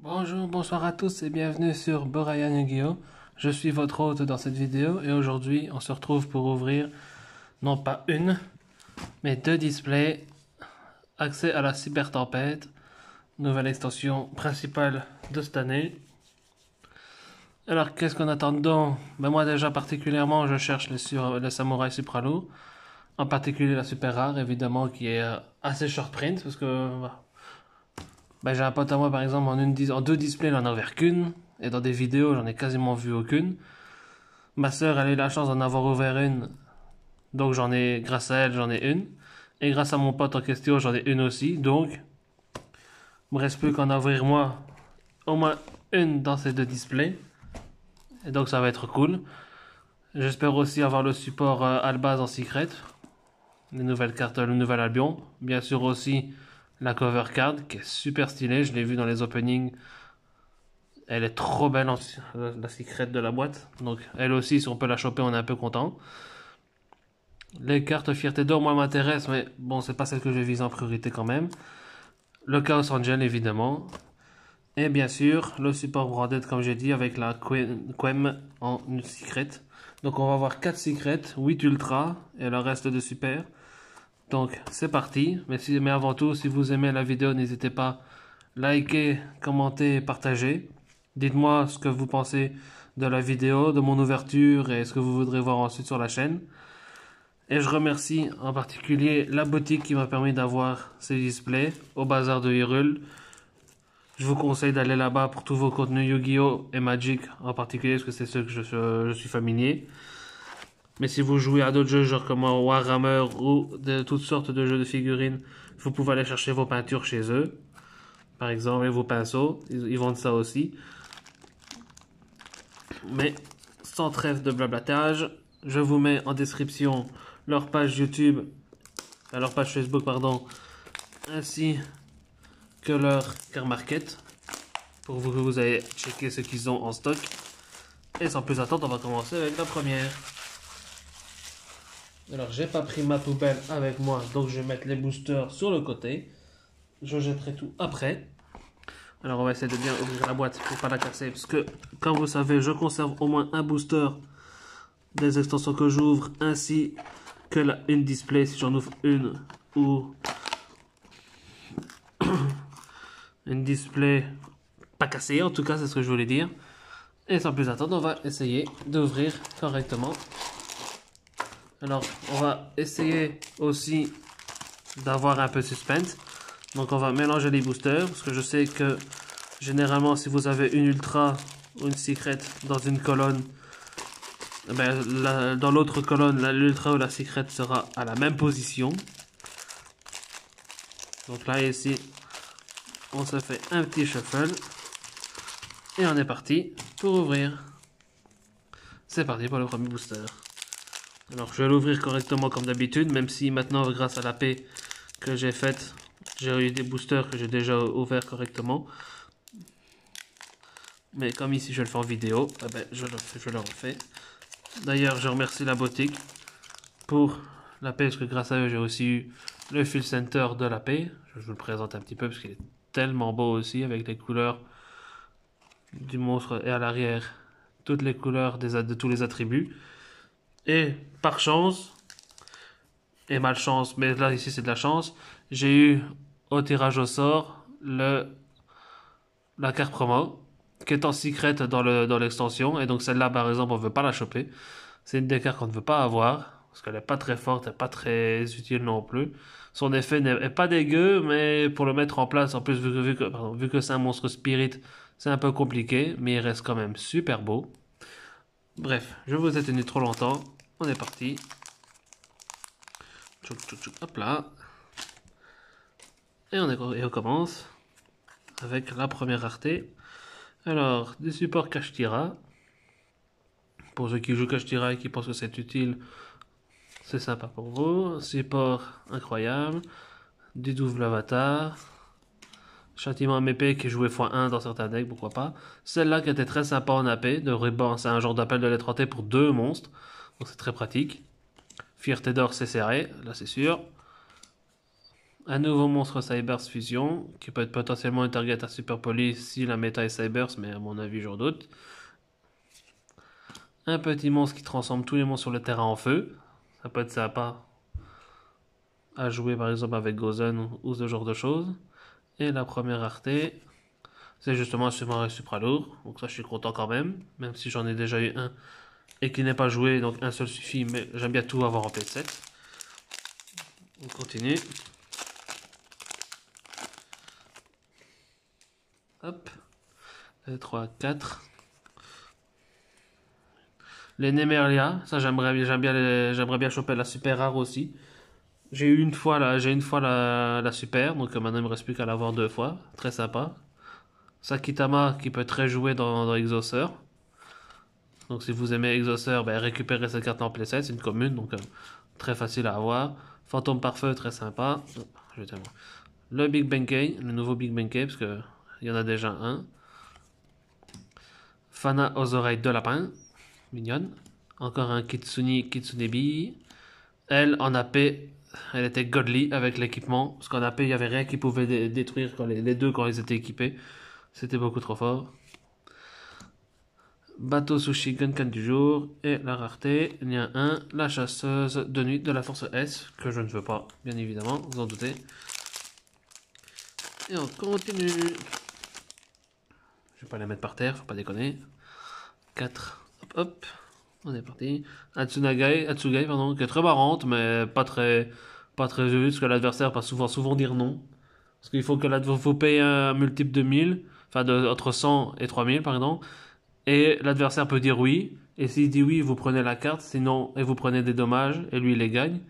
Bonjour, bonsoir à tous et bienvenue sur Borayan Yu-Gi-Oh! Je suis votre hôte dans cette vidéo et aujourd'hui on se retrouve pour ouvrir non pas une, mais deux displays. Accès à la Cyber Tempête, nouvelle extension principale de cette année. Alors qu'est-ce qu'on attend dedans? Ben moi déjà particulièrement je cherche les samouraïs supralourds, en particulier la super rare évidemment qui est assez short print parce que ben, j'ai un pote à moi par exemple en deux displays il en a ouvert qu'une et dans des vidéos j'en ai quasiment vu aucune. Ma sœur elle a eu la chance d'en avoir ouvert une, donc grâce à elle j'en ai une et grâce à mon pote en question j'en ai une aussi, donc il me reste plus qu'en ouvrir moi au moins une dans ces deux displays et donc ça va être cool. J'espère aussi avoir le support Albaz en secret, les nouvelles cartes, le nouvel Albion, bien sûr aussi la cover card qui est super stylée, je l'ai vu dans les openings. Elle est trop belle, la secret de la boîte. Donc, elle aussi, si on peut la choper, on est un peu content. Les cartes Fierté d'Or, moi, m'intéressent, mais bon, c'est pas celle que je vise en priorité quand même. Le Chaos Angel, évidemment. Et bien sûr, le support branded, comme j'ai dit, avec la Quem en secret. Donc, on va avoir 4 secrets, 8 ultra et le reste de super. Donc, c'est parti. Mais avant tout, si vous aimez la vidéo, n'hésitez pas à liker, commenter, partager. Dites-moi ce que vous pensez de la vidéo, de mon ouverture et ce que vous voudrez voir ensuite sur la chaîne. Et je remercie en particulier la boutique qui m'a permis d'avoir ces displays au bazar de Hyrule. Je vous conseille d'aller là-bas pour tous vos contenus Yu-Gi-Oh! Et Magic en particulier parce que c'est ceux que je suis familier. Mais si vous jouez à d'autres jeux genre comme Warhammer ou de toutes sortes de jeux de figurines, vous pouvez aller chercher vos peintures chez eux. Par exemple, et vos pinceaux, ils vendent ça aussi. Mais sans trêve de blablatage, je vous mets en description leur page YouTube, leur page Facebook pardon, ainsi que leur car market pour que vous ayez checker ce qu'ils ont en stock. Et sans plus attendre, on va commencer avec la première. Alors j'ai pas pris ma poubelle avec moi, donc je vais mettre les boosters sur le côté. Je jetterai tout après. Alors on va essayer de bien ouvrir la boîte pour pas la casser, parce que comme vous savez, je conserve au moins un booster des extensions que j'ouvre, ainsi que une display si j'en ouvre une, ou une display pas cassée, en tout cas c'est ce que je voulais dire. Et sans plus attendre, on va essayer d'ouvrir correctement. Alors on va essayer aussi d'avoir un peu de suspense. Donc on va mélanger les boosters, parce que je sais que généralement si vous avez une ultra ou une secret dans une colonne, dans l'autre colonne, l'ultra ou la secret sera à la même position. Donc là ici, on se fait un petit shuffle. Et on est parti pour ouvrir. C'est parti pour le premier booster. Alors je vais l'ouvrir correctement comme d'habitude, même si maintenant grâce à la paix que j'ai faite, j'ai eu des boosters que j'ai déjà ouverts correctement. Mais comme ici je le fais en vidéo, je le refais. D'ailleurs je remercie la boutique pour la paix, parce que grâce à eux j'ai aussi eu le Feel Center de la paix. Je vous le présente un petit peu parce qu'il est tellement beau aussi, avec les couleurs du monstre et à l'arrière toutes les couleurs de tous les attributs. Et par chance et malchance, mais là ici c'est de la chance, j'ai eu au tirage au sort la carte promo qui est en secret dans l'extension, et donc celle-là par exemple on veut pas la choper. C'est une des cartes qu'on ne veut pas avoir parce qu'elle est pas très forte et pas très utile non plus. Son effet n'est pas dégueu, mais pour le mettre en place, en plus vu que c'est un monstre spirit, c'est un peu compliqué, mais il reste quand même super beau. Bref, je vous ai tenu trop longtemps. On est parti. Tchouk, tchouk, tchouk, hop là. Et on commence avec la première rareté. Alors, des supports Kashtira. Pour ceux qui jouent Kashtira et qui pensent que c'est utile, c'est sympa pour vous. Support incroyable. Du double avatar. Châtiment MP qui est joué x1 dans certains decks, pourquoi pas. Celle-là qui était très sympa en AP, de ruban, c'est un genre d'appel de lettre T pour 2 monstres. Donc c'est très pratique. Fierté d'or, c'est serré, là c'est sûr. Un nouveau monstre Cyberse Fusion, qui peut être potentiellement un target à Super Police si la méta est Cyberse, mais à mon avis j'en doute. Un petit monstre qui transforme tous les monstres sur le terrain en feu. Ça peut être sympa à jouer par exemple avec Gozen ou ce genre de choses. Et la première rareté, c'est justement un sous-marin supra lourd. Donc ça je suis content quand même si j'en ai déjà eu un et qui n'est pas joué, donc un seul suffit, mais j'aime bien tout avoir en P7. On continue. Hop. 2, 3, 4. Les Nemerlia, ça j'aimerais bien choper la super rare aussi. J'ai une fois la super, donc maintenant il me reste plus qu'à l'avoir 2 fois. Très sympa. Sakitama qui peut très jouer dans Exauceur. Donc si vous aimez Exauceur, ben, récupérez cette carte en playset, c'est une commune, donc très facile à avoir. Fantôme Pare-Feu, très sympa. Le Big Benkei, le nouveau Big Benkei, parce que il y en a déjà un. Fana aux oreilles de lapin, mignonne. Encore un Kitsunebi. Elle, en AP, elle était godly avec l'équipement. Parce qu'en AP, il n'y avait rien qui pouvait détruire les deux quand ils étaient équipés. C'était beaucoup trop fort. Bateau Sushi Gunkan du jour. Et la rareté, il y a un, la chasseuse de nuit de la force S, que je ne veux pas, bien évidemment, vous en doutez. Et on continue. Je vais pas les mettre par terre, faut pas déconner. 4. Hop, hop. On est parti. Atsugai, pardon, qui est très marrante, mais pas très juste, parce que l'adversaire va souvent dire non. Parce qu'il faut payer un multiple de 1000, enfin entre 100 et 3000, pardon. Et l'adversaire peut dire oui. Et s'il dit oui, vous prenez la carte, sinon, et vous prenez des dommages, et lui, il les gagne.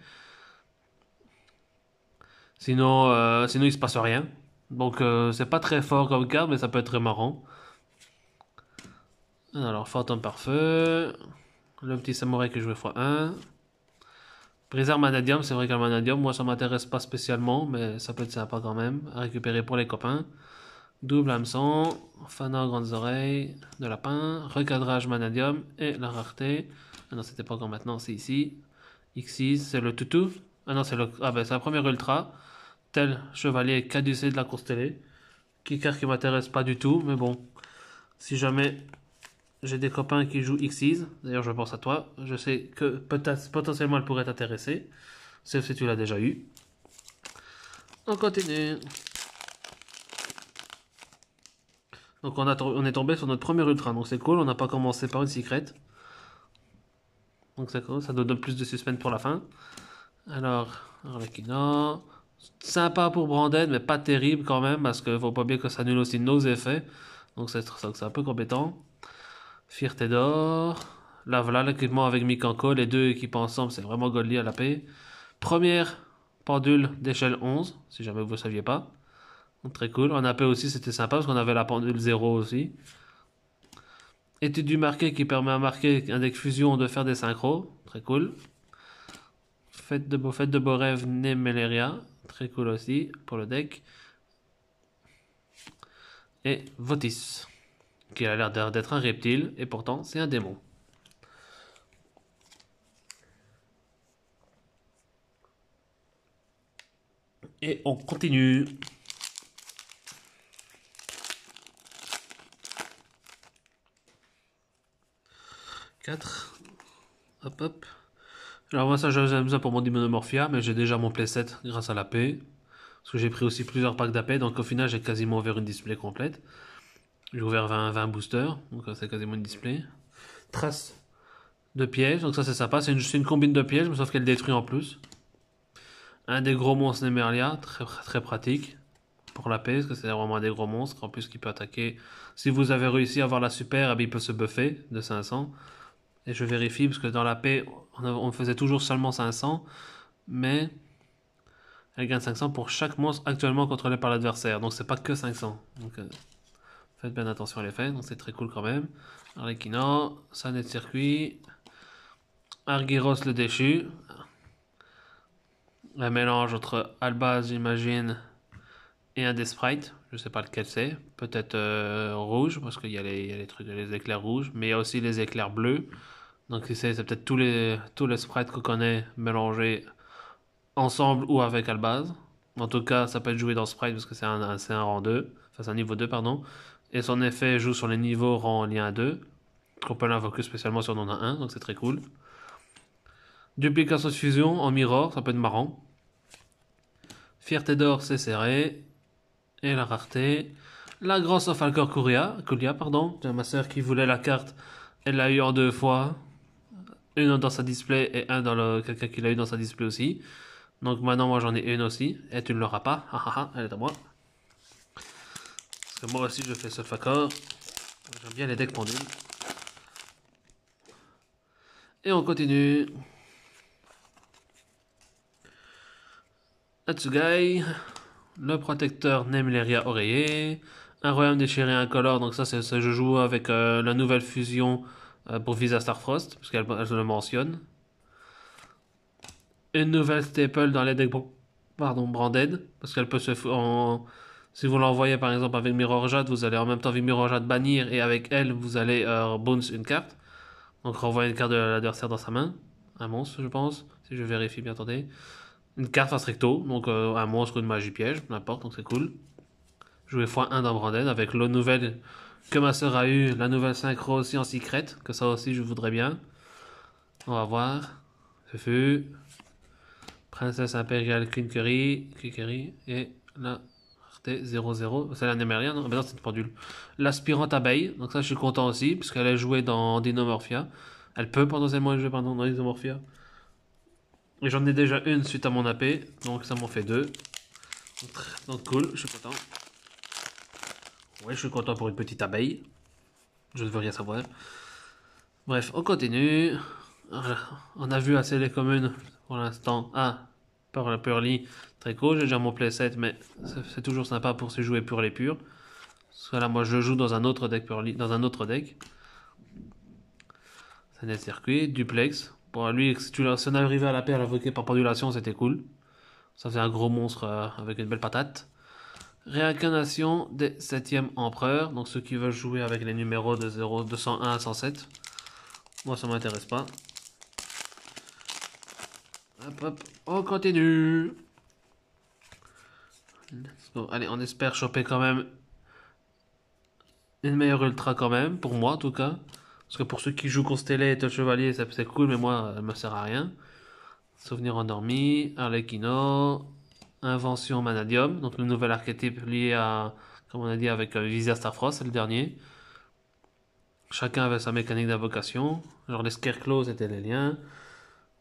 Sinon il se passe rien. Donc, c'est pas très fort comme carte, mais ça peut être très marrant. Alors, Fantôme Pare-Feu. Le petit samouraï que je jouais x1. Brisard Manadium, c'est vrai qu'un Manadium, moi ça m'intéresse pas spécialement, mais ça peut être sympa quand même, à récupérer pour les copains. Double hameçon, Fana aux grandes oreilles, de lapin, recadrage Manadium et la rareté. Ah non, c'était pas encore maintenant, c'est ici. X6, c'est le toutou. Ah non, c'est la première ultra. Tel chevalier caducé de la course télé. Kicker qui m'intéresse pas du tout, mais bon. Si jamais j'ai des copains qui jouent X6, d'ailleurs je pense à toi, je sais que peut-être potentiellement elle pourrait t'intéresser, sauf si tu l'as déjà eu. On continue. Donc on est tombé sur notre premier ultra, donc c'est cool, on n'a pas commencé par une secret. Donc c'est cool, ça donne plus de suspense pour la fin. Alors, Arlequina, sympa pour Branded, mais pas terrible quand même, parce qu'il faut pas bien que ça annule aussi nos effets. Donc c'est un peu compétent. Fierté d'or. Là voilà l'équipement avec Mikanko, les deux équipes ensemble, c'est vraiment godly à la paix. Première pendule d'échelle 11, si jamais vous ne saviez pas. Donc, très cool. En AP aussi, c'était sympa parce qu'on avait la pendule 0 aussi. Étude du marqué qui permet à marquer un deck fusion de faire des synchros. Très cool. Fête de beaux rêves, Nemeleria. Très cool aussi pour le deck. Et Votis, qui a l'air d'être un reptile et pourtant c'est un démon. Et on continue. Hop hop. Alors moi ça j'aime ça pour mon Demonomorphia, mais j'ai déjà mon playset grâce à la paix. Parce que j'ai pris aussi plusieurs packs d'AP, donc au final j'ai quasiment ouvert une display complète. J'ai ouvert 20 boosters, donc c'est quasiment une display. Trace de pièges, donc ça c'est sympa, c'est une combine de pièges, mais sauf qu'elle détruit en plus. Un des gros monstres Nemerlia, très pratique pour la paix, parce que c'est vraiment un des gros monstres, en plus qui peut attaquer. Si vous avez réussi à avoir la super, il peut se buffer de 500. Et je vérifie, parce que dans la paix, on faisait toujours seulement 500, mais elle gagne 500 pour chaque monstre actuellement contrôlé par l'adversaire, donc c'est pas que 500. Donc faites bien attention à l'effet, donc c'est très cool quand même. Arlequina, Sanet de circuit, Argyros le déchu, un mélange entre Albaz, j'imagine, et un des sprites, je sais pas lequel c'est, peut-être rouge, parce qu'il y a les éclairs rouges, mais il y a aussi les éclairs bleus, donc c'est peut-être tous les sprites qu'on connaît mélangés ensemble ou avec Albaz. En tout cas, ça peut être joué dans Sprite parce que c'est un rang 2. Enfin, c'est un niveau 2, pardon. Et son effet joue sur les niveaux rang lien 2. On peut l'invoquer spécialement si on en a un, donc c'est très cool. Duplication de fusion en mirror, ça peut être marrant. Fierté d'or, c'est serré. Et la rareté. La grande sauf Alcor Kulia, pardon. Ma soeur qui voulait la carte, elle l'a eu en 2 fois. Une dans sa display et un dans quelqu'un qui l'a eu dans sa display aussi. Donc maintenant, moi j'en ai une aussi. Et tu ne l'auras pas. Elle est à moi. Parce que moi aussi je fais Solfacor. J'aime bien les decks pendules. Et on continue. Atsugai. Le protecteur Nemleria Oreiller. Un royaume déchiré incolore. Donc ça, je joue avec la nouvelle fusion pour Visa Starfrost. Parce qu'elle le mentionne. Une nouvelle staple dans les decks branded. Parce qu'elle peut se... Si vous l'envoyez par exemple avec Mirror Jade, vous allez en même temps avec Mirror Jade bannir. Et avec elle, vous allez bounce une carte. Donc renvoyer une carte de l'adversaire dans sa main. Un monstre, je pense. Si je vérifie bien, attendez. Une carte face recto. Donc un monstre ou une magie piège. N'importe, donc c'est cool. Jouer x1 dans Branded avec l'autre nouvelle que ma soeur a eu. La nouvelle synchro aussi en secret. Que ça aussi, je voudrais bien. On va voir. Fufu. Princesse impériale Queen Curry. Et la rareté 0-0. C'est la Nemeria, non? Mais non, c'est une pendule. L'aspirante abeille. Donc ça, je suis content aussi. Puisqu'elle a joué dans Dinomorphia. Elle peut potentiellement jouer dans Dinomorphia. Et j'en ai déjà une suite à mon AP. Donc ça m'en fait 2. Donc cool, je suis content. Ouais, je suis content pour une petite abeille. Je ne veux rien savoir. Bref, on continue. On a vu assez les communes pour l'instant. Par la Purly, très cool. J'ai déjà mon playset, mais c'est toujours sympa pour se jouer pur les purs. Parce que là, moi, je joue dans un autre deck Purly, dans un autre deck. C'est des circuits, duplex. Pour lui, si on arrivait à la paire, à l'invoquer par pendulation, c'était cool. Ça faisait un gros monstre avec une belle patate. Réincarnation des 7e empereurs. Donc ceux qui veulent jouer avec les numéros de 201 à 107. Moi, ça m'intéresse pas. Hop, on continue. Allez, on espère choper quand même une meilleure ultra quand même, pour moi en tout cas. Parce que pour ceux qui jouent Constellé et Tel Chevalier, c'est cool, mais moi, elle me sert à rien. Souvenir endormi, Arlecchino, Invention Manadium, donc le nouvel archétype lié à, comme on a dit, avec Visia Starfrost, c'est le dernier. Chacun avait sa mécanique d'invocation. Genre les Scarecrows étaient les liens.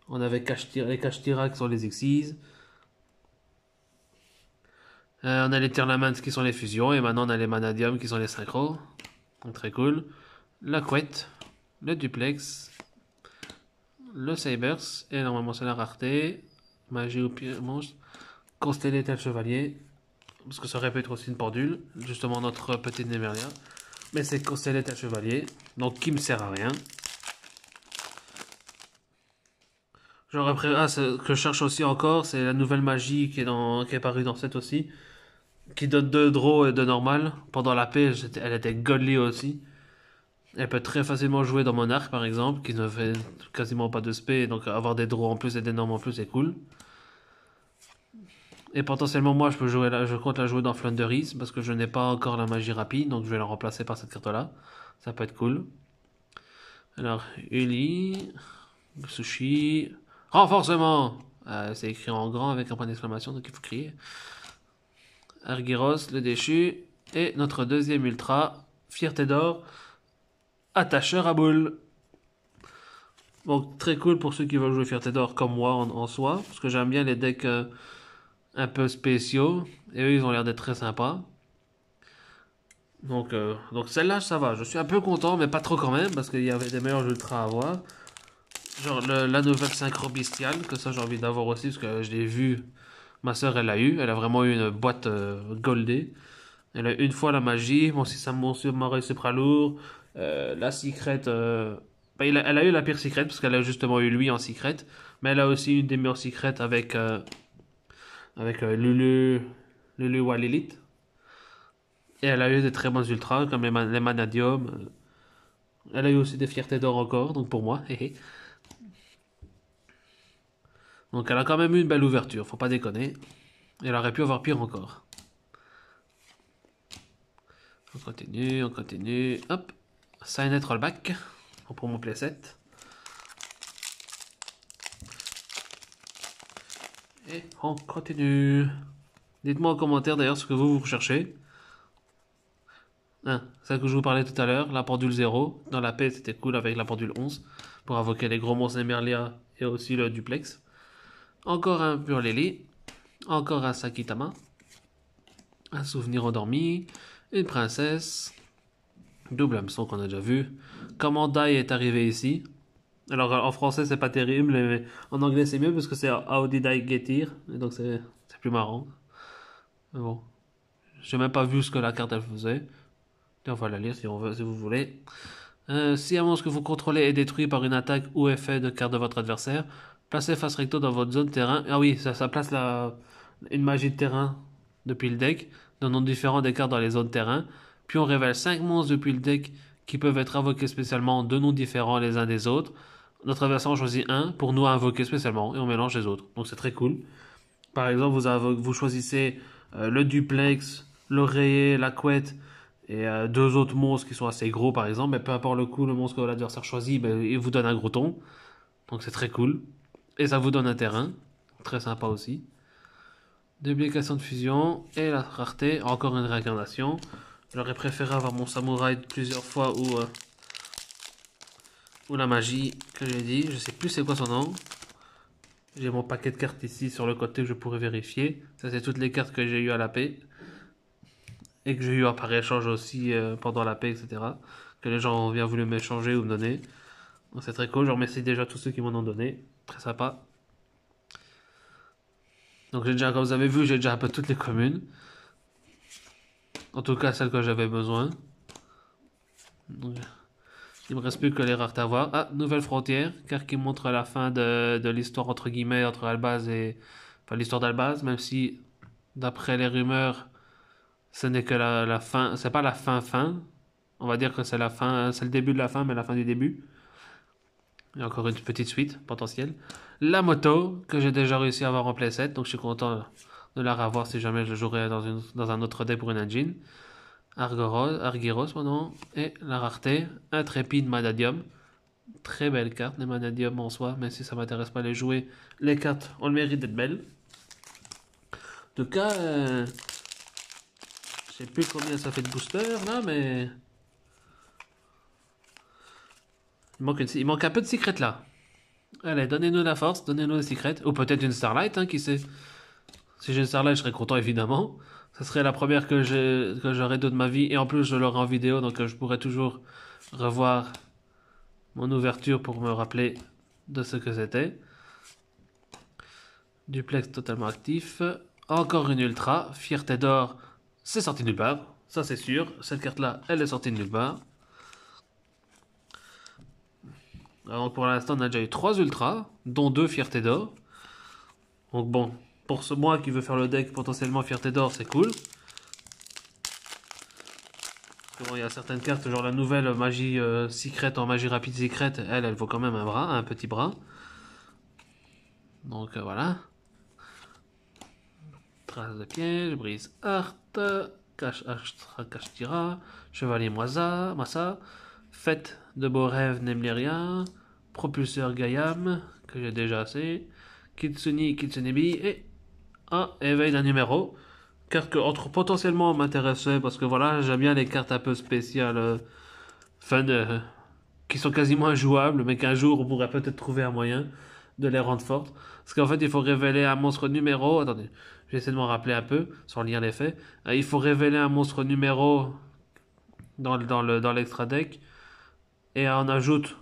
On avait les Kashtira qui sont les Xyz. On a les Tirlaments qui sont les fusions. Et maintenant on a les Manadium qui sont les synchros. Donc très cool. La couette. Le duplex. Le Sabers. Et normalement c'est la rareté. Magie ou pire monstre. Constellé tel chevalier. Parce que ça aurait pu être aussi une pendule. Justement notre petite Nemeria. Mais c'est Constellé tel chevalier. Donc qui me sert à rien. J'aurais pris... ce que je cherche aussi encore, c'est la nouvelle magie qui est parue dans cette aussi. Qui donne 2 draws et 2 normal. Pendant la paix, elle était godly aussi. Elle peut très facilement jouer dans mon arc par exemple, qui ne fait quasiment pas de spé, donc avoir des draws en plus et des normes en plus c'est cool. Et potentiellement moi je compte la jouer dans Flunderies, parce que je n'ai pas encore la magie rapide, donc je vais la remplacer par cette carte là. Ça peut être cool. Alors, Uli, Sushi, renforcement. C'est écrit en grand avec un point d'exclamation, donc il faut crier. Argyros, le déchu. Et notre deuxième ultra, Fierté d'or, attacheur à boule. Donc très cool pour ceux qui veulent jouer Fierté d'or comme moi en soi. Parce que j'aime bien les decks un peu spéciaux. Et eux, ils ont l'air d'être très sympas. Donc celle-là, ça va. Je suis un peu content, mais pas trop quand même. Parce qu'il y avait des meilleurs ultras à avoir. Genre la nouvelle synchro bestiale, que ça j'ai envie d'avoir aussi, parce que je l'ai vu, ma soeur elle l'a eu, elle a vraiment eu une boîte goldée. Elle a une fois la magie, mon submarin supra lourd, la secret, elle a eu la pire secret, parce qu'elle a justement eu lui en secret, mais elle a aussi une des meilleures secrets avec Lulu Walilith. Et elle a eu des très bons ultras, comme les Manadium. Elle a eu aussi des fiertés d'or encore, donc pour moi, hé hé. Donc elle a quand même eu une belle ouverture, faut pas déconner. Il aurait pu avoir pire encore. On continue, on continue. Hop. Sign it rollback. Pour mon playset. Et on continue. Dites-moi en commentaire d'ailleurs ce que vous recherchez. Celle que je vous parlais tout à l'heure, la pendule 0. Dans la paix, c'était cool avec la pendule 11. Pour invoquer les gros monstres Emerlia et aussi le duplex. Encore un Purleli. Encore un Sakitama. Un souvenir endormi. Une princesse. Double hameçon qu'on a déjà vu. Comment Dai est arrivé ici. Alors en français c'est pas terrible, mais en anglais c'est mieux parce que c'est How did I get here. Et donc c'est plus marrant. Mais bon. J'ai même pas vu ce que la carte elle faisait. Et on va la lire si on veut, si vous voulez. Si un monstre que vous contrôlez est détruit par une attaque ou effet de carte de votre adversaire, placez face recto dans votre zone terrain. Ah oui, ça place une magie de terrain depuis le deck, d'un nom différent des cartes dans les zones terrain. Puis on révèle 5 monstres depuis le deck qui peuvent être invoqués spécialement, de noms différents les uns des autres. Notre adversaire en choisit un pour nous invoquer spécialement et on mélange les autres. Donc c'est très cool. Par exemple, vous choisissez le duplex, l'oreiller, la couette et deux autres monstres qui sont assez gros par exemple. Mais peu importe le coup, le monstre que l'adversaire choisit, il vous donne un gros ton. Donc c'est très cool. Et ça vous donne un terrain. Très sympa aussi. Duplication de fusion et la rareté. Encore une réincarnation. J'aurais préféré avoir mon samouraï plusieurs fois ou la magie que j'ai dit. Je sais plus c'est quoi son nom. J'ai mon paquet de cartes ici sur le côté que je pourrais vérifier. Ça c'est toutes les cartes que j'ai eu à la paix. Et que j'ai eu par échange aussi pendant la paix, etc. Que les gens ont bien voulu m'échanger ou me donner. Donc c'est très cool. Je remercie déjà tous ceux qui m'en ont donné. Très sympa. Donc j'ai déjà, comme vous avez vu, j'ai déjà un peu toutes les communes. En tout cas celles que j'avais besoin. Donc, il me reste plus que les raretés à voir. Ah, nouvelle frontière, car qui montre la fin de l'histoire entre guillemets entre Albaz et... Enfin l'histoire d'Albaz, même si d'après les rumeurs, ce n'est que la fin... C'est pas la fin. On va dire que c'est la fin, c'est le début de la fin, mais la fin du début. Il y a encore une petite suite potentielle. La moto, que j'ai déjà réussi à avoir en playset, donc je suis content de la revoir si jamais je jouerai dans un autre deck pour une engine. Argyros, pardon, et la rareté, Intrépide Manadium. Très belle carte, les Manadium en soi, même si ça m'intéresse pas les jouer. Les cartes ont le mérite d'être belles. En tout cas, je sais plus combien ça fait de booster là, mais il manque un peu de secret là. Allez, donnez-nous la force, donnez-nous le secret, ou peut-être une Starlight, hein, qui sait. Si j'ai une Starlight, je serais content évidemment. Ça serait la première que j'aurais de ma vie, et en plus je l'aurai en vidéo, donc je pourrais toujours revoir mon ouverture pour me rappeler de ce que c'était. Duplex totalement actif. Encore une ultra. Fierté d'or, c'est sorti de nulle part. Ça c'est sûr. Cette carte là, elle est sortie de nulle part. Alors pour l'instant, on a déjà eu 3 ultras, dont 2 fierté d'or. Donc bon, pour ce mois qui veut faire le deck potentiellement fierté d'or, c'est cool. Bon, il y a certaines cartes, genre la nouvelle magie secret en magie rapide secret, elle vaut quand même un bras, un petit bras. Donc voilà. Trace de piège, brise art, cache Astra, cache Tira, chevalier Massa, fête de beaux rêves Nemleria, propulseur Gaiam, que j'ai déjà assez, Kitsunebi et un éveil d'un numéro. Carte que potentiellement m'intéressait parce que voilà, j'aime bien les cartes un peu spéciales, fun, qui sont quasiment injouables, mais qu'un jour on pourrait peut-être trouver un moyen de les rendre fortes. Parce qu'en fait, il faut révéler un monstre numéro. Attendez, je vais essayer de m'en rappeler un peu, sans lire les faits. Il faut révéler un monstre numéro dans l'extra deck. Et on ajoute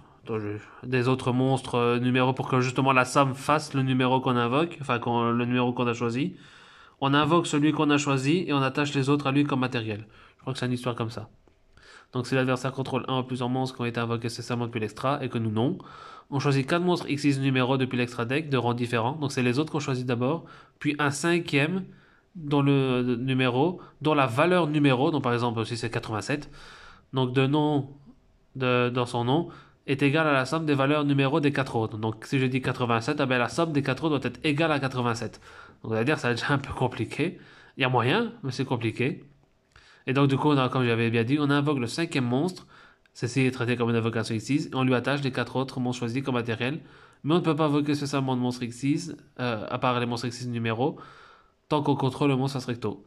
des autres monstres numéros pour que justement la somme fasse le numéro qu'on invoque, enfin le numéro qu'on a choisi. On invoque celui qu'on a choisi et on attache les autres à lui comme matériel. Je crois que c'est une histoire comme ça. Donc si l'adversaire contrôle un ou plusieurs monstres qui ont été invoqués cessamment depuis l'extra et que nous non, on choisit 4 monstres X6 numéros depuis l'extra deck de rang différents. Donc c'est les autres qu'on choisit d'abord, puis un cinquième dont le numéro, dont la valeur numéro, donc par exemple si c'est 87, donc dans son nom est égale à la somme des valeurs numéros des 4 autres. Donc si je dis 87, la somme des 4 autres doit être égale à 87. Donc, on va dire que ça va déjà un peu compliqué. Il y a moyen, mais c'est compliqué. Et donc, du coup, comme j'avais bien dit, on invoque le cinquième monstre. Ceci est traité comme une invocation X6. Et on lui attache les 4 autres monstres choisis comme matériel. Mais on ne peut pas invoquer spécialement de monstres X6, à part les monstres X6 numéros, tant qu'on contrôle le monstre stricto.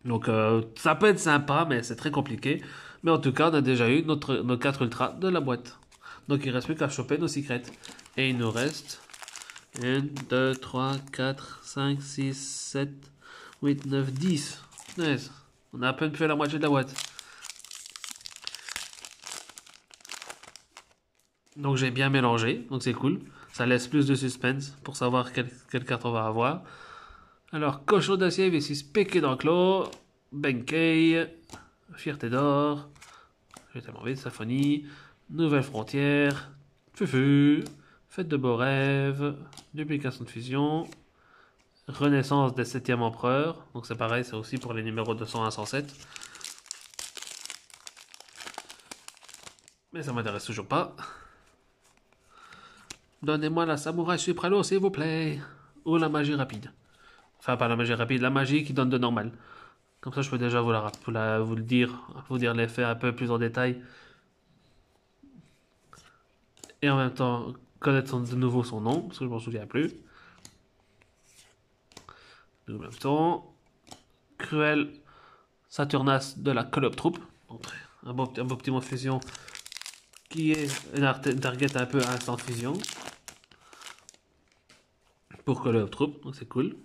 Donc, ça peut être sympa, mais c'est très compliqué. Mais en tout cas, on a déjà eu nos 4 ultras de la boîte. Donc, il ne reste plus qu'à choper nos secrets. Et il nous reste 1, 2, 3, 4, 5, 6, 7, 8, 9, 10. Nice. On a à peine fait la moitié de la boîte. Donc j'ai bien mélangé, donc c'est cool. Ça laisse plus de suspense pour savoir quelle carte on va avoir. Alors, cochon d'acier, V6 piqué d'enclos, Benkei, Fierté d'or, j'ai tellement envie de symphonie, Nouvelle frontière, Fufu, Fête de beaux rêves, Duplication de fusion, Renaissance des 7e empereurs, donc c'est pareil, c'est aussi pour les numéros 201 107. Mais ça m'intéresse toujours pas. Donnez-moi la samouraï supralo, s'il vous plaît. Ou la magie rapide. Enfin, pas la magie rapide, la magie qui donne de normal. Comme ça, je peux déjà vous dire l'effet un peu plus en détail. Et en même temps, connaître de nouveau son nom, parce que je m'en souviens plus. En même temps, Cruel Saturnas de la Call of Troop. Donc, un beau petit mot de fusion qui est une target un peu instant fusion. Pour Call of Troop, donc c'est cool.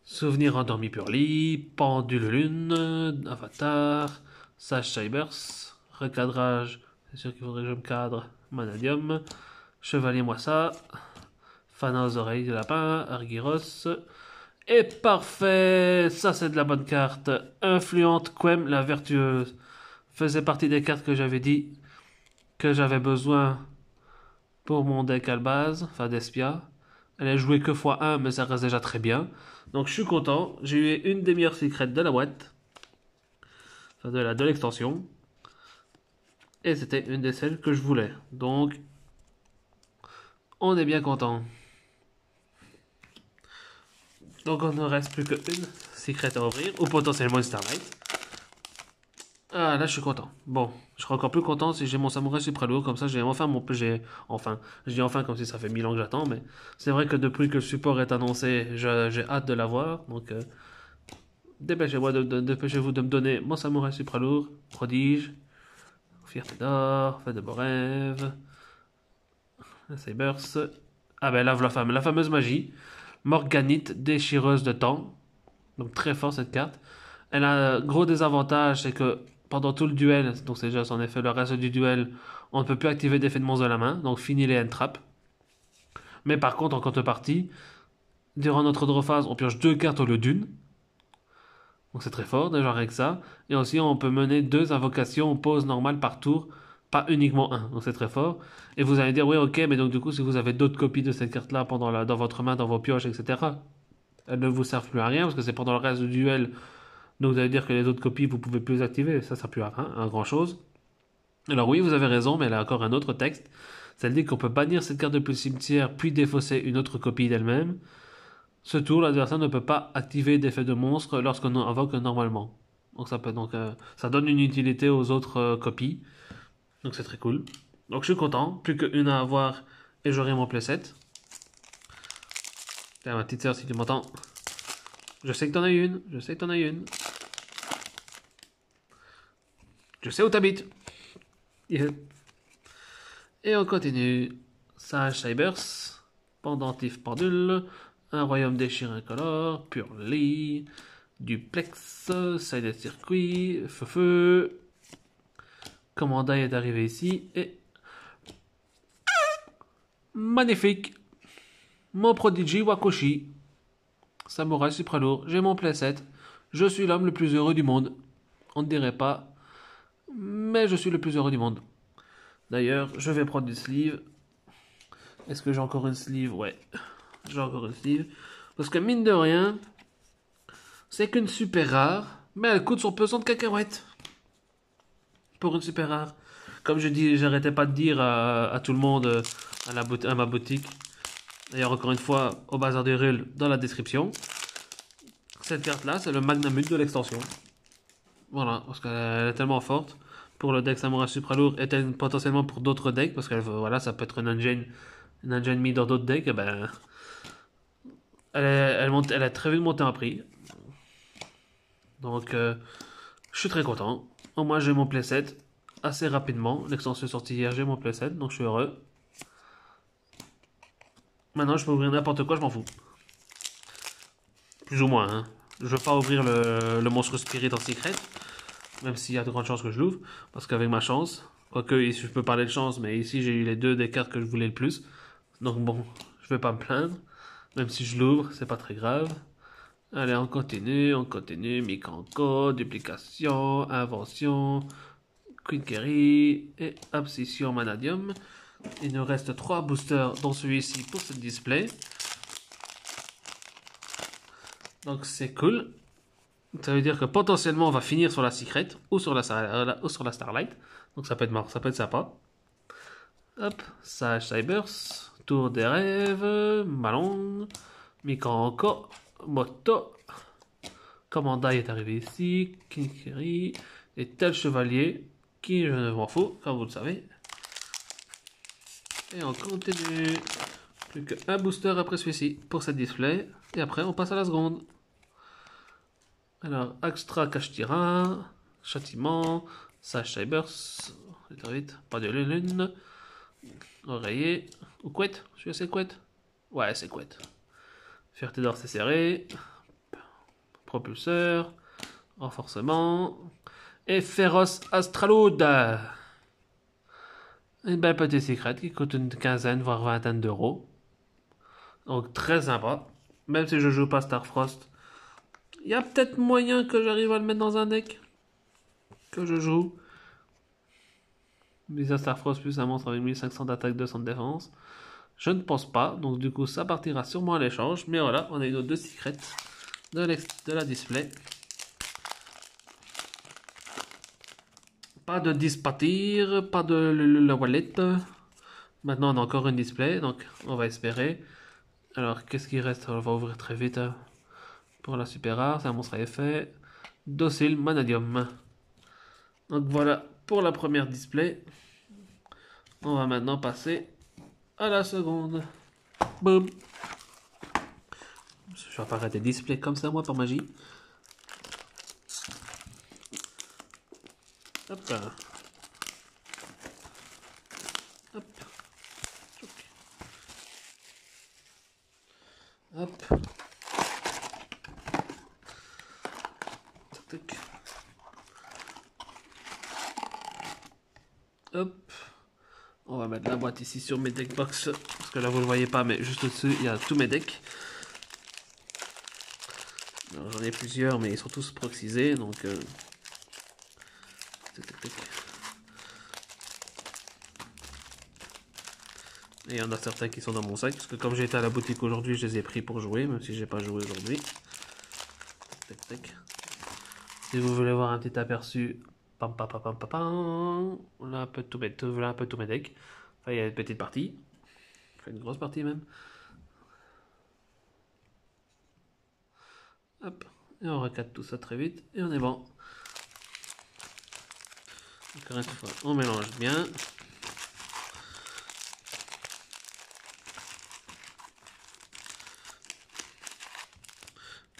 Souvenir endormi Purly, Pendule Lune, Avatar, Sage Cybers, Recadrage, c'est sûr qu'il faudrait que je me cadre, Manadium, Chevalier Moissa, Fana aux oreilles de lapin, Argyros, et parfait, ça c'est de la bonne carte, Influente Quem la vertueuse, faisait partie des cartes que j'avais dit que j'avais besoin pour mon deck à la base, enfin d'Espia. Elle a joué que x1, mais ça reste déjà très bien. Donc je suis content. J'ai eu une des meilleures secrets de la boîte. Enfin de l'extension. Et c'était une des celles que je voulais. Donc on est bien content. Donc on ne reste plus qu'une secret à ouvrir. Ou potentiellement une Starlight. Ah là je suis content. Bon, je serai encore plus content si j'ai mon Samouraï Supralo. Comme ça j'ai enfin mon... Enfin, je dis enfin comme si ça fait 1000 ans que j'attends. Mais c'est vrai que depuis que le support est annoncé, j'ai hâte de l'avoir. Donc dépêchez-vous de me donner mon Samouraï Supralourd, Prodige, Fierté d'or, Fête de beaux rêves, Cybers. Ah ben là, la fameuse magie. Morganite, déchireuse de temps. Donc très fort cette carte. Elle a un gros désavantage, c'est que pendant tout le duel, donc c'est déjà son effet, le reste du duel, on ne peut plus activer d'effet de monstre de la main, donc fini les end traps. Mais par contre, en contrepartie, durant notre draw phase, on pioche 2 cartes au lieu d'une. Donc c'est très fort, déjà avec ça. Et aussi, on peut mener 2 invocations pause normale par tour, pas uniquement un. Donc c'est très fort. Et vous allez dire, oui, ok, mais donc du coup, si vous avez d'autres copies de cette carte-là dans votre main, dans vos pioches, etc., elles ne vous servent plus à rien parce que c'est pendant le reste du duel. Donc vous allez dire que les autres copies, vous pouvez plus les activer. Ça ne sert plus à rien, à grand chose. Alors oui, vous avez raison, mais elle a encore un autre texte. Ça dit qu'on peut bannir cette carte depuis le cimetière, puis défausser une autre copie d'elle-même. Ce tour, l'adversaire ne peut pas activer d'effet de monstre lorsqu'on invoque normalement. Donc ça donne une utilité aux autres copies. Donc c'est très cool. Donc je suis content. Plus qu'une à avoir et j'aurai mon playset. Tiens, ma petite sœur, si tu m'entends. Je sais que t'en as une. Je sais que t'en as une. Je sais où t'habites. Yeah. Et on continue. Sage Cybers. Pendentif Pendule. Un royaume déchiré incolore. Purly. Duplex. Side circuit. Feu. Commandai est arrivé ici. Et. Magnifique. Mon Prodigy Wakoshi. Samouraï Supralourd. J'ai mon playset. Je suis l'homme le plus heureux du monde. On ne dirait pas. Mais je suis le plus heureux du monde. D'ailleurs, je vais prendre une sleeve. Est-ce que j'ai encore une sleeve? Ouais, j'ai encore une sleeve. Parce que mine de rien, c'est qu'une super rare, mais elle coûte son pesant de cacahuètes. Pour une super rare. Comme je dis, j'arrêtais pas de dire à tout le monde, à ma boutique. D'ailleurs, encore une fois, au bazar des rules dans la description. Cette carte-là, c'est le Magnamut de l'extension. Voilà, parce qu'elle est tellement forte pour le deck Samurai Supra lourd et potentiellement pour d'autres decks, parce que voilà, ça peut être une engine mis dans d'autres decks, et ben, elle a très vite monté en prix. Donc, je suis très content. Au moins, j'ai mon playset assez rapidement. L'extension est sortie hier, j'ai mon playset, donc je suis heureux. Maintenant, je peux ouvrir n'importe quoi, je m'en fous. Plus ou moins, hein. Je veux pas ouvrir le monstre spirit en secret, même s'il y a de grandes chances que je l'ouvre, parce qu'avec ma chance, quoique ici je peux parler de chance, mais ici j'ai eu les deux des cartes que je voulais le plus, donc bon, je vais pas me plaindre, même si je l'ouvre, c'est pas très grave. Allez, on continue, Mikanko, duplication, invention, Quinkery et abscission Manadium. Il nous reste 3 boosters, dont celui-ci pour ce display. Donc c'est cool. Ça veut dire que potentiellement on va finir sur la Secret ou sur la Starlight. Donc ça peut être sympa. Hop, Sage Cybers, Tour des Rêves, Malong, Mikanko, Moto, Commandai est arrivé ici, Kinkeri et tel chevalier qui je ne m'en fous, comme vous le savez. Et on continue. Plus qu'un booster après celui-ci pour cette display. Et après on passe à la seconde. Alors, Extra Kashtira, Châtiment, Sage Cybers, vite, pas de lune, Oreiller, ou couette, je suis assez couette. Ouais, c'est couette. Fierté d'or, c'est serré, Propulseur, Renforcement, et Féroce Astraloud. Une belle petite secret qui coûte une quinzaine, voire vingtaine d'euros. Donc très sympa. Même si je joue pas Starfrost, il y a peut-être moyen que j'arrive à le mettre dans un deck que je joue. Blizzard Starfrost plus un monstre avec 1500 d'attaque, 200 de défense. Je ne pense pas, donc du coup ça partira sûrement à l'échange. Mais voilà, on a eu nos 2 secrets de la display. Pas de dispatir, pas de la wallet. Maintenant on a encore une display, donc on va espérer. Alors qu'est-ce qui reste? On va ouvrir très vite. Pour la super rare, c'est un monstre à effet. Docile Manadium. Donc voilà pour la première display. On va maintenant passer à la seconde. Boum. Je vais apparaître des displays comme ça, moi, par magie. Hop. Hop. Hop. Tac, tac. Hop. On va mettre la boîte ici sur mes deck box. Parce que là, vous ne le voyez pas, mais juste au-dessus, il y a tous mes decks. J'en ai plusieurs, mais ils sont tous proxysés, donc... Tac, tac, tac. Et il y en a certains qui sont dans mon sac, parce que comme j'ai été à la boutique aujourd'hui, je les ai pris pour jouer, même si j'ai pas joué aujourd'hui. Tac, tac. Si vous voulez voir un petit aperçu, pam, pam, pam, pam, pam, pam. Là, un peu tout mes decks. Enfin, il y a une petite partie. Enfin, une grosse partie même. Hop. Et on recadre tout ça très vite, et on est bon. Encore une fois, on mélange bien.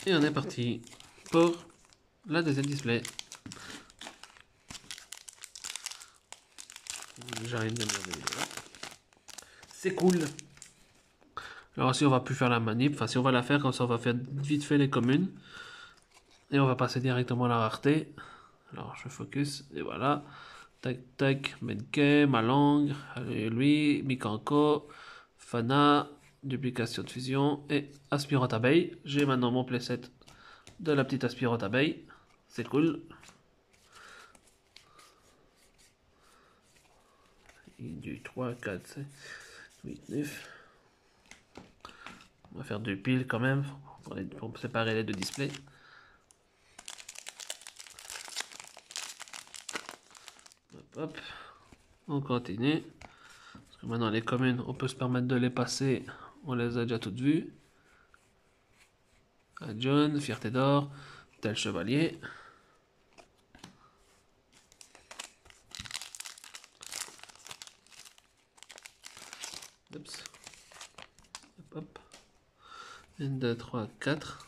Et on est parti pour la deuxième display. J'arrive de me C'est cool. Alors si on va plus faire la manip, enfin si on va la faire comme ça, on va faire vite fait les communes. Et on va passer directement à la rareté. Alors je focus, et voilà. Tac tac, Menke, Malang, lui, Mikanko, Fana, duplication de fusion et aspirante abeille. J'ai maintenant mon playset de la petite aspirante abeille. C'est cool. Du 3, 4, 5, 8, 9. On va faire 2 piles quand même pour séparer les deux displays. Hop, hop. On continue. Parce que maintenant les communes, on peut se permettre de les passer, on les a déjà toutes vues. John, Fierté d'or, tel chevalier. Oups. Hop, hop. 1, 2, 3, 4.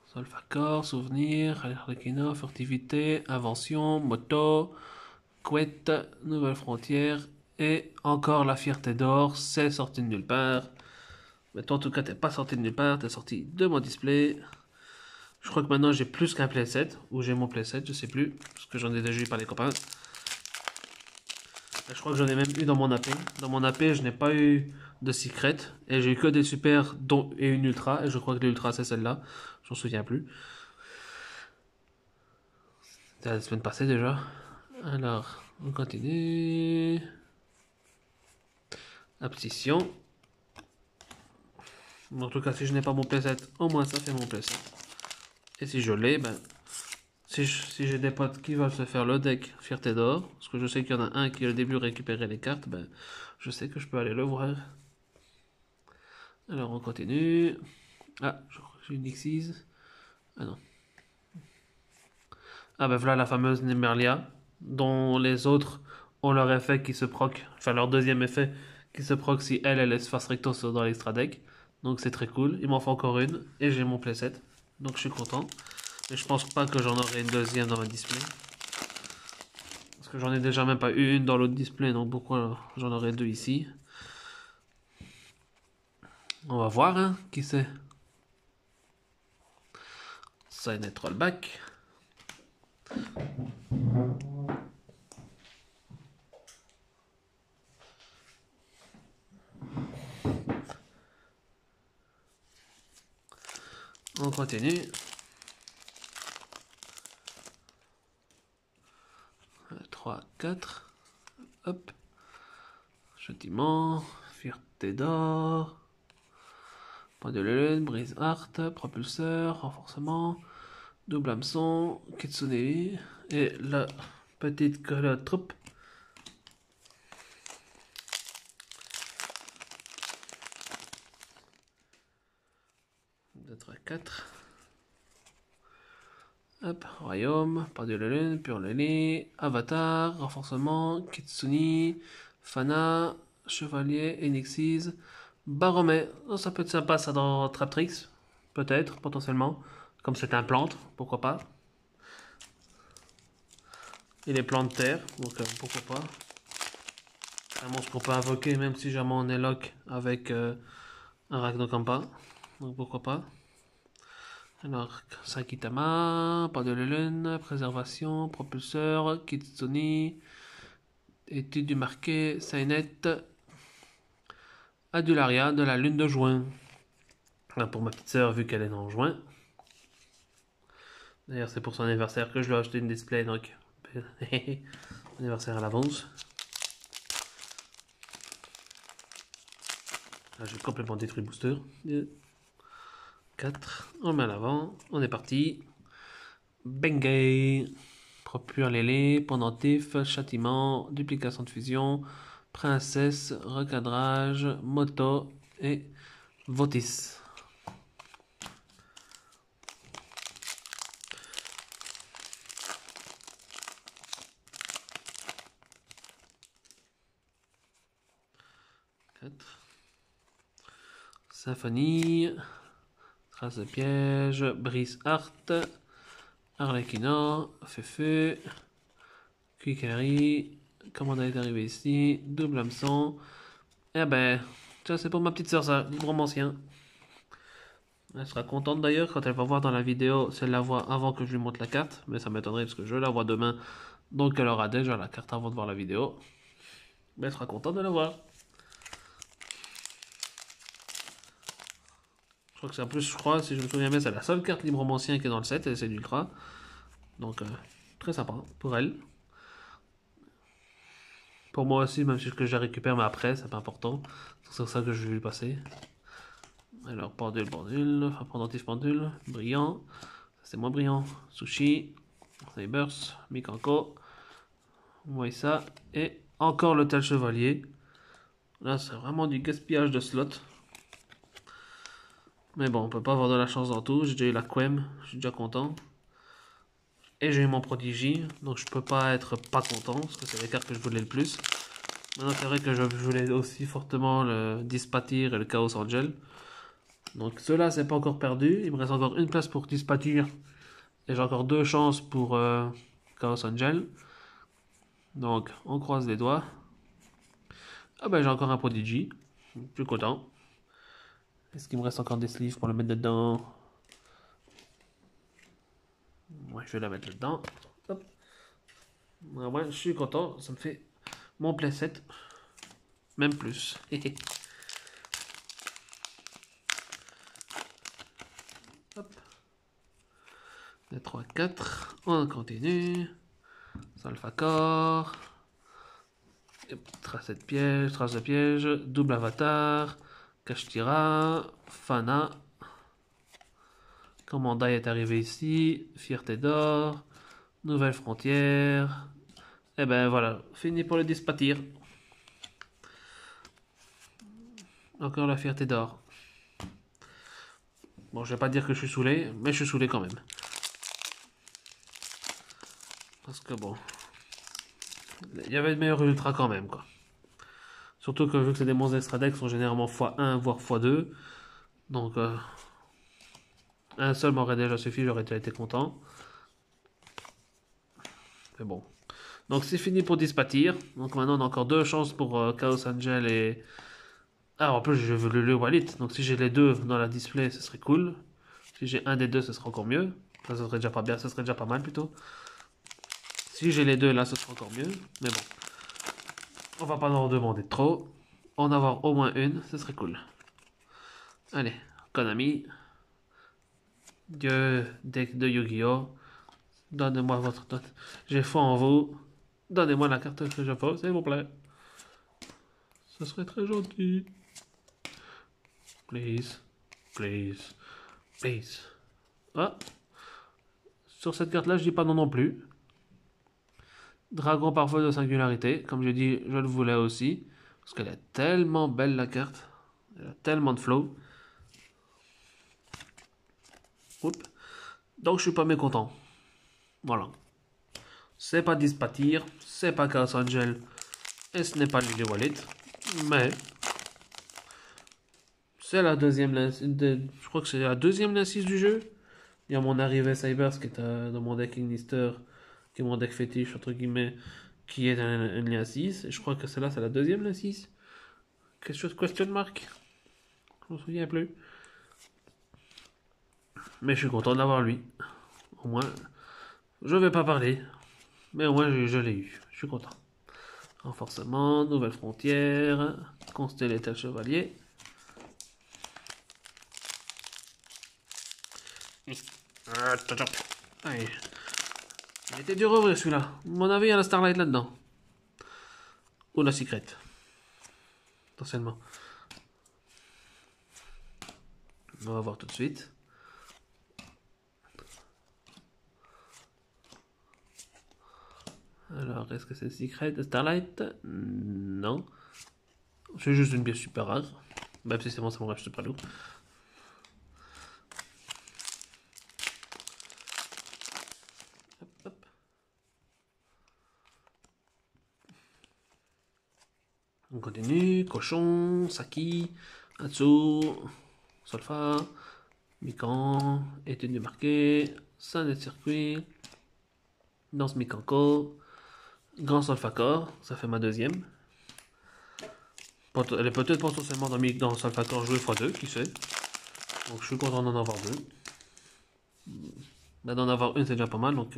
Solfacor, souvenir, Arlequino, furtivité, invention, moto, couette, nouvelle frontière et encore la fierté d'or. C'est sorti de nulle part. Mais toi en tout cas t'es pas sorti de nulle part, t'es sorti de mon display. Je crois que maintenant j'ai plus qu'un playset, ou j'ai mon playset, je sais plus, parce que j'en ai déjà eu par les copains. Je crois que j'en ai même eu dans mon AP. Dans mon AP, je n'ai pas eu de secret. Et j'ai eu que des super dont et une ultra. Et je crois que l'ultra, c'est celle-là. Je m'en souviens plus. C'était la semaine passée déjà. Alors, on continue. Abscission. En tout cas, si je n'ai pas mon playset, au moins ça fait mon playset. Et si je l'ai, ben, si j'ai des potes qui veulent se faire le deck Fierté d'or, parce que je sais qu'il y en a un qui au début récupérait les cartes, ben, je sais que je peux aller le voir. Alors on continue. Ah, j'ai une Xyz. Ah non. Ah ben voilà la fameuse Nemerlia, dont les autres ont leur effet qui se proc, enfin leur deuxième effet qui se proc si elle est face recto dans l'extra deck. Donc c'est très cool. Il m'en faut encore une et j'ai mon playset. Donc je suis content. Mais je pense pas que j'en aurai une deuxième dans ma display. Parce que j'en ai déjà même pas eu une dans l'autre display, donc pourquoi j'en aurai deux ici? On va voir, hein, qui c'est. Sign et Trollback. On continue. 3, 4. Hop. Châtiment. Fierté d'or. Point de lune. Brise art. Propulseur. Renforcement. Double hameçon. Kitsune. Et la petite troupe. 2, 3, 4. Hop, royaume, pas de la lune, pur lélé, avatar, renforcement, kitsune, fana, chevalier, Enixis, baromé. Oh, ça peut être sympa ça dans Traptrix, peut-être, potentiellement. Comme c'est un plante, pourquoi pas. Il est plante de terre, donc pourquoi pas. Un monstre qu'on peut invoquer même si jamais on est lock avec un Arachnocampa, donc pourquoi pas. Alors, Sankitama, pas de la lune, préservation, propulseur, Kitsune, étude du marqué, Sainet, Adularia de la lune de juin. Là, pour ma petite sœur, vu qu'elle est en juin. D'ailleurs, c'est pour son anniversaire que je lui ai acheté une display, donc anniversaire à l'avance. Là, j'ai complètement détruit le booster. 2, 4, on met à l'avant, on est parti. Bengay, propure lélé, pendentif, châtiment, duplication de fusion, princesse, recadrage, moto et Votis. Symphonie, trace de piège, brise art, Arlequino, Fefe, Quickery, comment elle est arrivée ici, double hameçon. Eh ben, ça c'est pour ma petite soeur ça, librement ancien. Elle sera contente d'ailleurs quand elle va voir dans la vidéo si elle la voit avant que je lui montre la carte, mais ça m'étonnerait parce que je la vois demain, donc elle aura déjà la carte avant de voir la vidéo. Mais elle sera contente de la voir. Je crois que c'est en plus, je crois, si je me souviens bien, c'est la seule carte librement ancien qui est dans le set et c'est l'ultra. Donc très sympa pour elle. Pour moi aussi, même si je la récupère, mais après, c'est pas important. C'est sur ça que je vais lui passer. Alors, pendule, pendule, pendentif, pendule, brillant. C'est moins brillant. Sushi, Cybers, Mikanko, Moïsa et Encore l'hôtel chevalier. Là, c'est vraiment du gaspillage de slots. Mais bon, on peut pas avoir de la chance dans tout. J'ai déjà eu la Quem, je suis déjà content. Et j'ai eu mon Prodigy, donc je peux pas être pas content, parce que c'est les cartes que je voulais le plus. Maintenant, c'est vrai que je voulais aussi fortement le Dispatir et le Chaos Angel. Donc ceux-là, c'est pas encore perdu. Il me reste encore une place pour Dispatir. Et j'ai encore 2 chances pour Chaos Angel. Donc, on croise les doigts. Ah ben, j'ai encore un Prodigy. Je suis content. Est-ce qu'il me reste encore des sleeves pour le mettre dedans? Ouais, je vais la mettre dedans. Hop. Ouais, je suis content. Ça me fait mon playset. Même plus. Hop. Les 3, 4. On continue. Solfacor. Trace de piège. Double avatar. Kashtira. Fana. Commanda est arrivé ici. Fierté d'or. Nouvelle frontière. Et ben voilà. Fini pour le Dispatir. Encore la fierté d'or. Bon, je vais pas dire que je suis saoulé, mais je suis saoulé quand même. Parce que bon, il y avait de meilleurs ultras quand même, quoi. Surtout que vu que c'est des monstres extra deck, sont généralement x1 voire x2. Donc un seul m'aurait déjà suffi, j'aurais déjà été content. Mais bon. Donc c'est fini pour Dispatir. Donc maintenant on a encore 2 chances pour Chaos Angel et... Ah, en plus je veux le Wallet. Donc si j'ai les deux dans la display, ce serait cool. Si j'ai un des deux, ce serait encore mieux. Ça serait déjà pas bien, ça serait déjà pas mal plutôt. Si j'ai les deux là, ce sera encore mieux. Mais bon. On va pas en demander trop. En avoir au moins une, ce serait cool. Allez, Konami. Dieu, deck de Yu-Gi-Oh! Donnez-moi votre note. J'ai foi en vous. Donnez-moi la carte que je veux, s'il vous plaît. Ce serait très gentil. Please. Please. Please. Ah. Sur cette carte-là, je dis pas non non plus. Dragon parfois de singularité. Comme j'ai dit, je le voulais aussi. Parce qu'elle est tellement belle la carte. Elle a tellement de flow. Oups. Donc je suis pas mécontent. Voilà. C'est pas Dispatir, c'est pas Chaos Angel, et ce n'est pas Lily Wallet, mais c'est la deuxième, je crois que c'est la deuxième l'incise du jeu. Il y a mon arrivée Cybers qui est dans mon deck Ignister, qui est mon deck fétiche entre guillemets, qui est un lien 6. Et je crois que celle-là c'est la deuxième lien 6. Quelque chose question mark. Je me souviens plus. Mais je suis content d'avoir lui. Au moins, je vais pas parler, mais au moins je l'ai eu. Je suis content. Renforcement, nouvelle frontière, constellé tel chevalier. Allez. Il était dur à ouvrir celui-là. À mon avis, il y a la Starlight là-dedans. Ou la Secret. Potentiellement. On va voir tout de suite. Alors, est-ce que c'est Secret Starlight? Non. C'est juste une pièce super rare. Même si c'est bon, ça me reste super lourd. Hop, hop. On continue. Cochon, Saki, Atsu, Solfa, Mikan, étude de marqué, Sunnet Circuit, Danse Mikanko, Grand Solfacor, ça fait ma deuxième. Elle est peut-être potentiellement dans Solfacor joué x2, qui sait. Donc je suis content d'en avoir deux. Bah, d'en avoir une, c'est déjà pas mal. Donc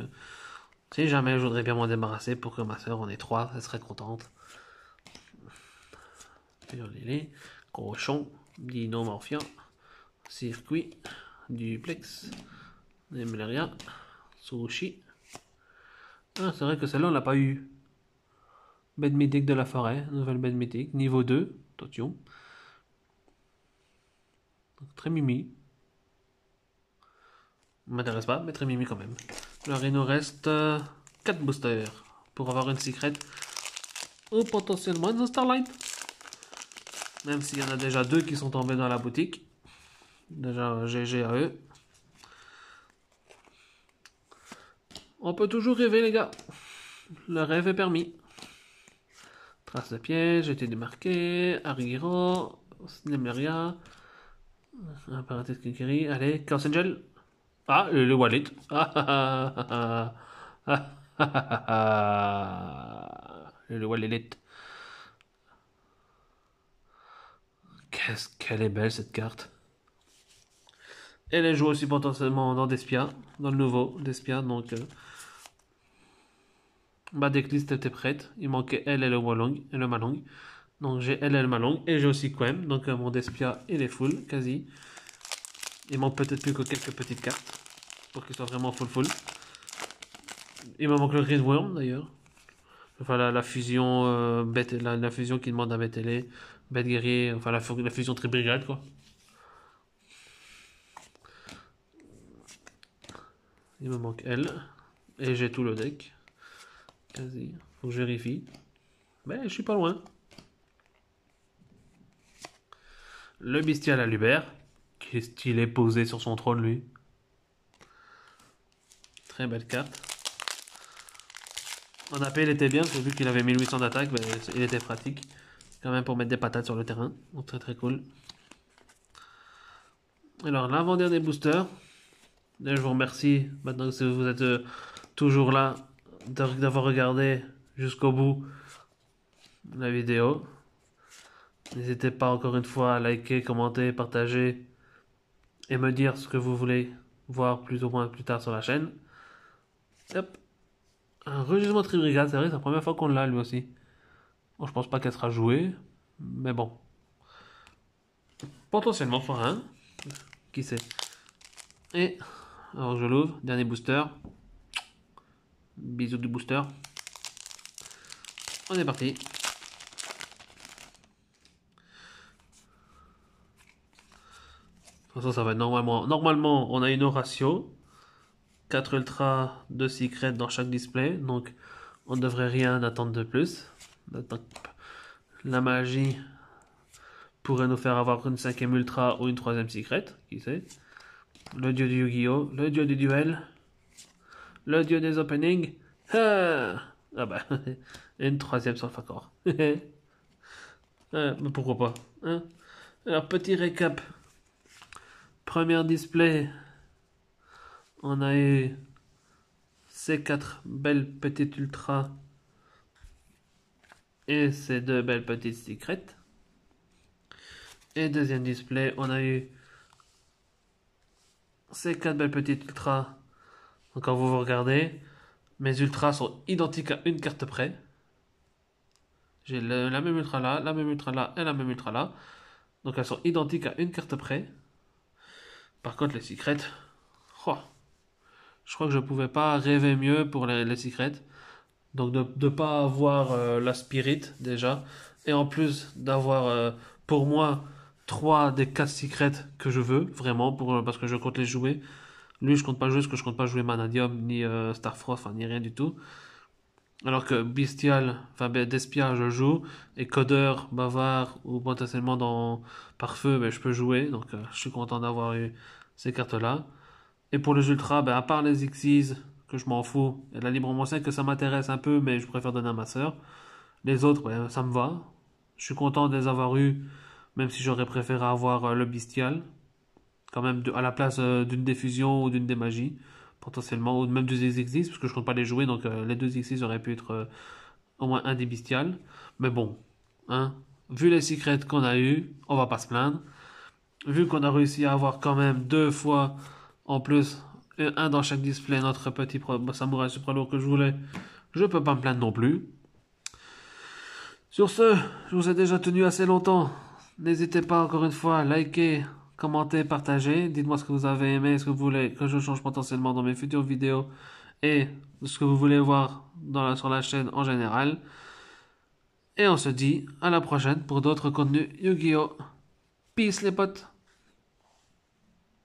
si jamais je voudrais bien m'en débarrasser pour que ma soeur en ait 3, elle serait contente. Lily, Cochon, Dino Morphia, Circuit, Duplex, Nemleria, Sushi. Ah, c'est vrai que celle-là on l'a pas eu. Bête mythique de la forêt, nouvelle bête mythique, niveau 2, Totion. Donc, très mimi. M'intéresse pas, mais très mimi quand même. Alors il nous reste 4 boosters pour avoir une secret. ou potentiellement une Starlight. Même s'il y en a déjà 2 qui sont tombés dans la boutique. Déjà GG à eux. On peut toujours rêver les gars. Le rêve est permis. Trace de piège, été démarqué. Argiro. Snemeria. Impératrice Kikiri. Allez, Chaos Angel. Ah, le wallet. Le wallet. Qu'est-ce qu'elle est belle cette carte. Elle est jouée aussi potentiellement dans Despia, dans le nouveau Despia, donc ma decklist était prête. Il manquait elle et le Walong et le Malong. Donc j'ai elle et le Malong et j'ai aussi Quem, donc mon Despia il est full, quasi. Il manque peut-être plus que quelques petites cartes pour qu'il soit vraiment full. Il me manque le Green Worm d'ailleurs. Enfin la fusion bête, la fusion qui demande à Bête Bête Guerrier, enfin la fusion Tribrigade quoi. Il me manque elle. Et j'ai tout le deck. Quasi. Faut que je vérifie. Mais je suis pas loin. Le bestial à Lubert. Qu'est-ce qu'il est posé sur son trône lui. Très belle carte. En AP il était bien, vu qu'il avait 1800 d'attaque, ben, il était pratique. Quand même pour mettre des patates sur le terrain. Donc très cool. Alors l'avant-dernier booster. Et je vous remercie maintenant que vous êtes toujours là d'avoir regardé jusqu'au bout la vidéo. N'hésitez pas encore une fois à liker, commenter, partager et me dire ce que vous voulez voir plus ou moins plus tard sur la chaîne. Hop. Un rejugement Tribrigade, c'est vrai, c'est la première fois qu'on l'a lui aussi. Bon, je pense pas qu'elle sera jouée, mais bon. Potentiellement forain, qui sait. Et alors je l'ouvre, dernier booster. Bisous du booster. On est parti. De toute façon, ça va être normalement, on a une ratio. 4 ultra, 2 secrets dans chaque display. Donc, on ne devrait rien attendre de plus. La magie pourrait nous faire avoir une 5e ultra ou une 3e secret. Qui sait. Le dieu du Yu-Gi-Oh! Le dieu du duel. Le dieu des openings. Ah bah, et une 3e Solfacor. Mais pourquoi pas, hein? Alors, petit récap. Premier display. On a eu ces 4 belles petites ultras et ces 2 belles petites secrets. Et deuxième display, on a eu ces 4 belles petites ultras. Donc quand vous regardez, mes ultras sont identiques à une carte près. J'ai la même ultra là, la même ultra là et la même ultra là. Donc elles sont identiques à une carte près. Par contre les secrets, oh, je crois que je pouvais pas rêver mieux pour les secrets. Donc de ne pas avoir la spirit déjà. Et en plus d'avoir pour moi 3 des 4 secrets que je veux. Vraiment parce que je compte les jouer. Lui je compte pas jouer parce que je compte pas jouer Manadium ni Starfrost, enfin ni rien du tout. Alors que Bestial, enfin Despia je joue. Et Codeur, Bavard ou potentiellement dans Pare-Feu je peux jouer. Donc je suis content d'avoir eu ces cartes là. Et pour les ultras, à part les Xyz, que je m'en fous, et la Libre Moncel que ça m'intéresse un peu, mais je préfère donner à ma soeur. Les autres, ça me va. Je suis content de les avoir eus, même si j'aurais préféré avoir le Bestial. Quand même à la place d'une défusion ou d'une démagie, potentiellement, ou même deux Xyz, parce que je compte pas les jouer, donc les deux Xyz auraient pu être au moins un des Bestial. Mais bon, hein, vu les secrets qu'on a eu, on va pas se plaindre. Vu qu'on a réussi à avoir quand même 2 fois en plus, un dans chaque display, notre petit samouraï super lourd que je voulais, je peux pas me plaindre non plus. Sur ce, je vous ai déjà tenu assez longtemps. N'hésitez pas encore une fois à liker, commenter, partager. Dites-moi ce que vous avez aimé, ce que vous voulez que je change potentiellement dans mes futures vidéos et ce que vous voulez voir sur la chaîne en général. Et on se dit à la prochaine pour d'autres contenus Yu-Gi-Oh! Peace les potes!